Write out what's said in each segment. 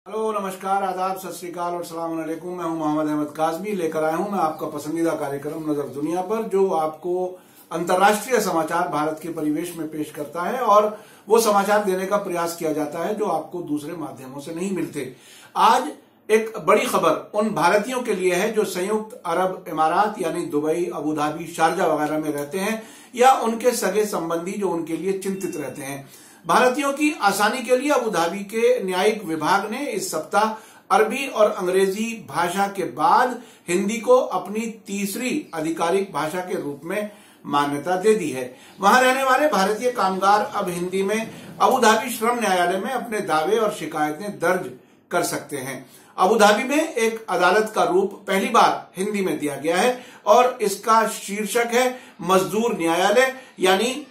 Hello, नमस्कार, आदाब, सत श्री अकाल और सलाम अलैकुम। मैं हूं मोहम्मद अहमद काज़मी। लेकर आया हूं मैं आपका पसंदीदा कार्यक्रम नजर दुनिया पर, जो आपको अंतर्राष्ट्रीय समाचार भारत के परिवेश में पेश करता है और वो समाचार देने का प्रयास किया जाता है जो आपको दूसरे माध्यमों से नहीं मिलते। आज एक बड़ी खबर उन भारतीयों के लिए है जो संयुक्त अरब इमारात यानी दुबई, अबू धाबी, शारजा वगैरह में रहते हैं, या उनके सगे संबंधी जो उनके लिए चिंतित रहते हैं। भारतीयों की आसानी के लिए अबू धाबी के न्यायिक विभाग ने इस सप्ताह अरबी और अंग्रेजी भाषा के बाद हिंदी को अपनी तीसरी आधिकारिक भाषा के रूप में मान्यता दे दी है। वहां रहने वाले भारतीय कामगार अब हिंदी में अबू धाबी श्रम न्यायालय में अपने दावे और शिकायतें दर्ज कर सकते हैं। अबू धाबी में एक अदालत का रूप पहली बार हिंदी में दिया गया है और इसका शीर्षक है मजदूर न्यायालय यानी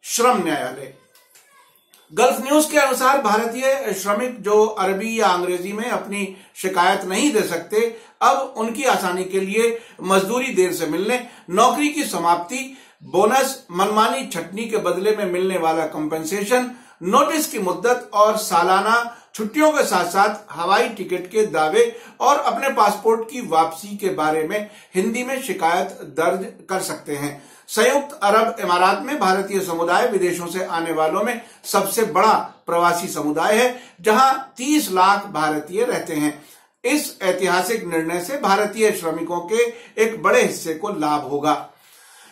श्रम न्यायालय। गल्फ न्यूज के अनुसार भारतीय श्रमिक जो अरबी या अंग्रेजी में अपनी शिकायत नहीं दे सकते, अब उनकी आसानी के लिए मजदूरी देर से मिलने, नौकरी की समाप्ति, बोनस, मनमानी छटनी के बदले में मिलने वाला कंपनसेशन, नोटिस की मुद्दत और सालाना छुट्टियों के साथ साथ हवाई टिकट के दावे और अपने पासपोर्ट की वापसी के बारे में हिंदी में शिकायत दर्ज कर सकते हैं। संयुक्त अरब इमारात में भारतीय समुदाय विदेशों से आने वालों में सबसे बड़ा प्रवासी समुदाय है, जहां 30 लाख भारतीय रहते हैं। इस ऐतिहासिक निर्णय से भारतीय श्रमिकों के एक बड़े हिस्से को लाभ होगा,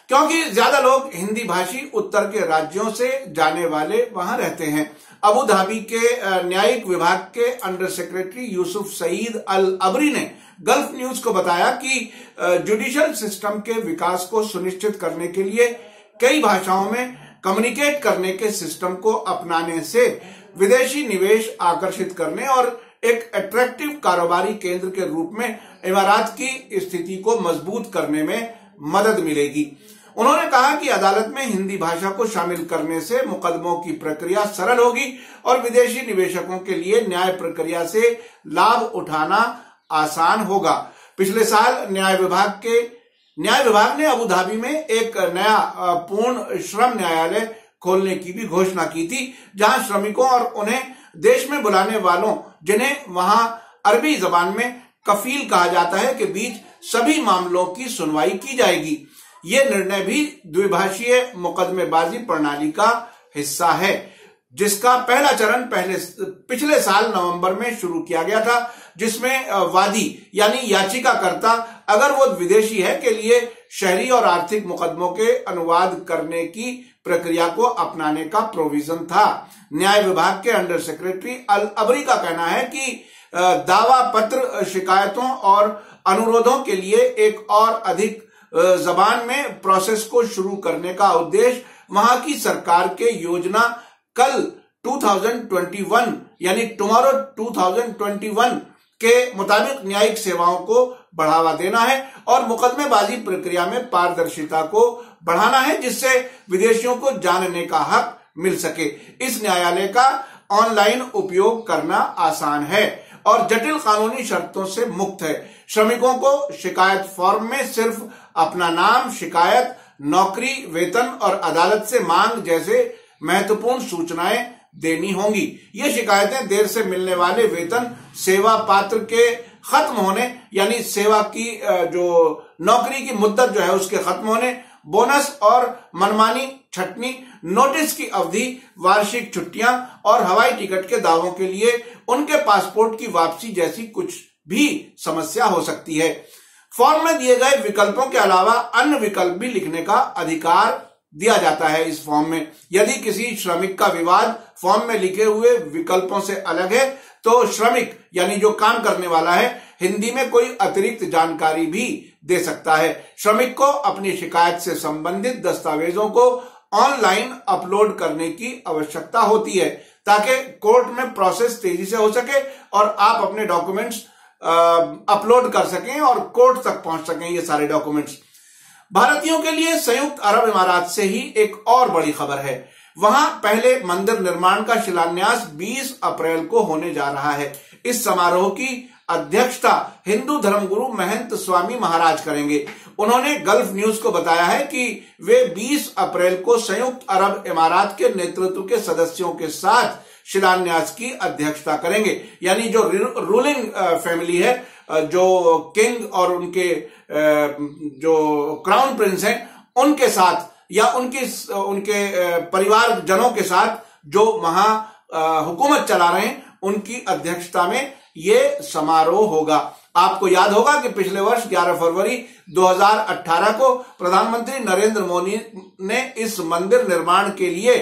क्योंकि ज्यादा लोग हिंदी भाषी उत्तर के राज्यों से जाने वाले वहां रहते हैं। अबू धाबी के न्यायिक विभाग के अंडर सेक्रेटरी यूसुफ सईद अल अबरी ने गल्फ न्यूज को बताया कि जुडिशियल सिस्टम के विकास को सुनिश्चित करने के लिए कई भाषाओं में कम्युनिकेट करने के सिस्टम को अपनाने से विदेशी निवेश आकर्षित करने और एक अट्रैक्टिव कारोबारी केंद्र के रूप में इमारात की स्थिति को मजबूत करने में मदद मिलेगी। उन्होंने कहा कि अदालत में हिंदी भाषा को शामिल करने से मुकदमों की प्रक्रिया सरल होगी और विदेशी निवेशकों के लिए न्याय प्रक्रिया से लाभ उठाना आसान होगा। पिछले साल न्याय विभाग ने अबू धाबी में एक नया पूर्ण श्रम न्यायालय खोलने की भी घोषणा की थी, जहां श्रमिकों और उन्हें देश में बुलाने वालों, जिन्हें वहां अरबी जबान में कफील कहा जाता है, के बीच सभी मामलों की सुनवाई की जाएगी। ये निर्णय भी द्विभाषीय मुकदमेबाजी प्रणाली का हिस्सा है, जिसका पहला चरण पिछले साल नवंबर में शुरू किया गया था, जिसमें वादी यानी याचिकाकर्ता अगर वो विदेशी है के लिए शहरी और आर्थिक मुकदमों के अनुवाद करने की प्रक्रिया को अपनाने का प्रोविजन था। न्याय विभाग के अंडर सेक्रेटरी अल अबरी का कहना है कि दावा पत्र शिकायतों और अनुरोधों के लिए एक और अधिक जबान में प्रोसेस को शुरू करने का उद्देश्य वहां की सरकार के योजना कल 2021 यानी टुमारो 2021 के मुताबिक न्यायिक सेवाओं को बढ़ावा देना है और मुकदमेबाजी प्रक्रिया में पारदर्शिता को बढ़ाना है, जिससे विदेशियों को जानने का हक मिल सके। इस न्यायालय का ऑनलाइन उपयोग करना आसान है और जटिल कानूनी शर्तों से मुक्त है। श्रमिकों को शिकायत फॉर्म में सिर्फ अपना नाम, शिकायत, नौकरी, वेतन और अदालत से मांग जैसे महत्वपूर्ण सूचनाएं देनी होंगी। ये शिकायतें देर से मिलने वाले वेतन, सेवा पात्र के खत्म होने यानी सेवा की जो नौकरी की मुद्दत जो है उसके खत्म होने, बोनस और मनमानी छटनी, नोटिस की अवधि, वार्षिक छुट्टियां और हवाई टिकट के दावों के लिए उनके पासपोर्ट की वापसी जैसी कुछ भी समस्या हो सकती है। फॉर्म में दिए गए विकल्पों के अलावा अन्य विकल्प भी लिखने का अधिकार दिया जाता है। इस फॉर्म में यदि किसी श्रमिक का विवाद फॉर्म में लिखे हुए विकल्पों से अलग है, तो श्रमिक यानी जो काम करने वाला है हिंदी में कोई अतिरिक्त जानकारी भी दे सकता है। श्रमिक को अपनी शिकायत से संबंधित दस्तावेजों को ऑनलाइन अपलोड करने की आवश्यकता होती है, ताकि कोर्ट में प्रोसेस तेजी से हो सके और आप अपने डॉक्यूमेंट्स अपलोड कर सकें और कोर्ट तक पहुंच सकें ये सारे डॉक्यूमेंट्स। भारतीयों के लिए संयुक्त अरब इमारात से ही एक और बड़ी खबर है। वहां पहले मंदिर निर्माण का शिलान्यास 20 अप्रैल को होने जा रहा है। इस समारोह की अध्यक्षता हिंदू धर्मगुरु महंत स्वामी महाराज करेंगे। उन्होंने गल्फ न्यूज को बताया है कि वे 20 अप्रैल को संयुक्त अरब इमारात के नेतृत्व के सदस्यों के साथ शिलान्यास की अध्यक्षता करेंगे। यानी जो रूलिंग फैमिली है, जो किंग और उनके जो क्राउन प्रिंस हैं, उनके साथ या उनके परिवारजनों के साथ जो हुकूमत चला रहे हैं, उनकी अध्यक्षता में ये समारोह होगा। आपको याद होगा कि पिछले वर्ष 11 फरवरी 2018 को प्रधानमंत्री नरेंद्र मोदी ने इस मंदिर निर्माण के लिए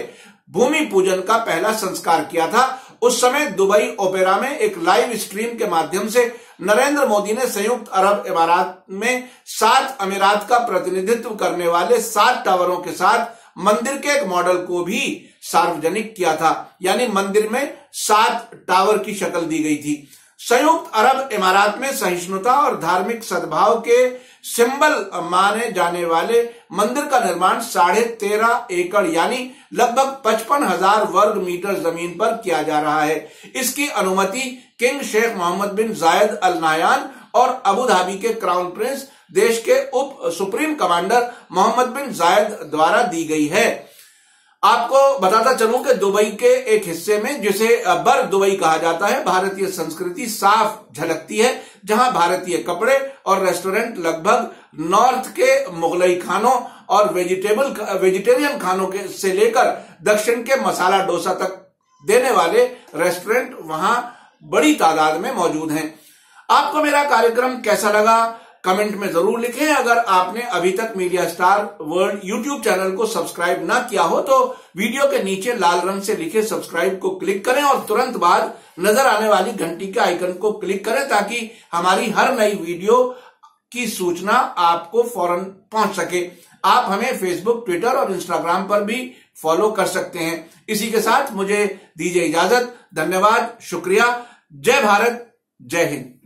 भूमि पूजन का पहला संस्कार किया था। उस समय दुबई ओपेरा में एक लाइव स्ट्रीम के माध्यम से नरेंद्र मोदी ने संयुक्त अरब अमीरात में 7 अमीरात का प्रतिनिधित्व करने वाले 7 टावरों के साथ मंदिर के एक मॉडल को भी सार्वजनिक किया था। यानी मंदिर में 7 टावर की शक्ल दी गई थी। संयुक्त अरब अमीरात में सहिष्णुता और धार्मिक सद्भाव के सिंबल माने जाने वाले मंदिर का निर्माण 13.5 एकड़ यानी लगभग 55,000 वर्ग मीटर जमीन पर किया जा रहा है। इसकी अनुमति किंग शेख मोहम्मद बिन जायद अल नाहयान और अबू धाबी के क्राउन प्रिंस देश के उप सुप्रीम कमांडर मोहम्मद बिन जायद द्वारा दी गई है। आपको बताता चलूं कि दुबई के एक हिस्से में, जिसे बर दुबई कहा जाता है, भारतीय संस्कृति साफ झलकती है, जहां भारतीय कपड़े और रेस्टोरेंट लगभग नॉर्थ के मुगलई खानों और वेजिटेरियन खानों से लेकर दक्षिण के मसाला डोसा तक देने वाले रेस्टोरेंट वहां बड़ी तादाद में मौजूद हैं। आपको मेरा कार्यक्रम कैसा लगा कमेंट में जरूर लिखें। अगर आपने अभी तक media star world YouTube channel को सब्सक्राइब ना किया हो तो वीडियो के नीचे लाल रंग से लिखे सब्सक्राइब को क्लिक करें और तुरंत बाद नजर आने वाली घंटी के आइकन को क्लिक करें, ताकि हमारी हर नई वीडियो की सूचना आपको फौरन पहुंच सके। आप हमें फेसबुक, ट्विटर और इंस्टाग्राम पर भी फॉलो कर सकते हैं। इसी के साथ मुझे दीजिए इजाजत। धन्यवाद, शुक्रिया। जय भारत, जय हिंद।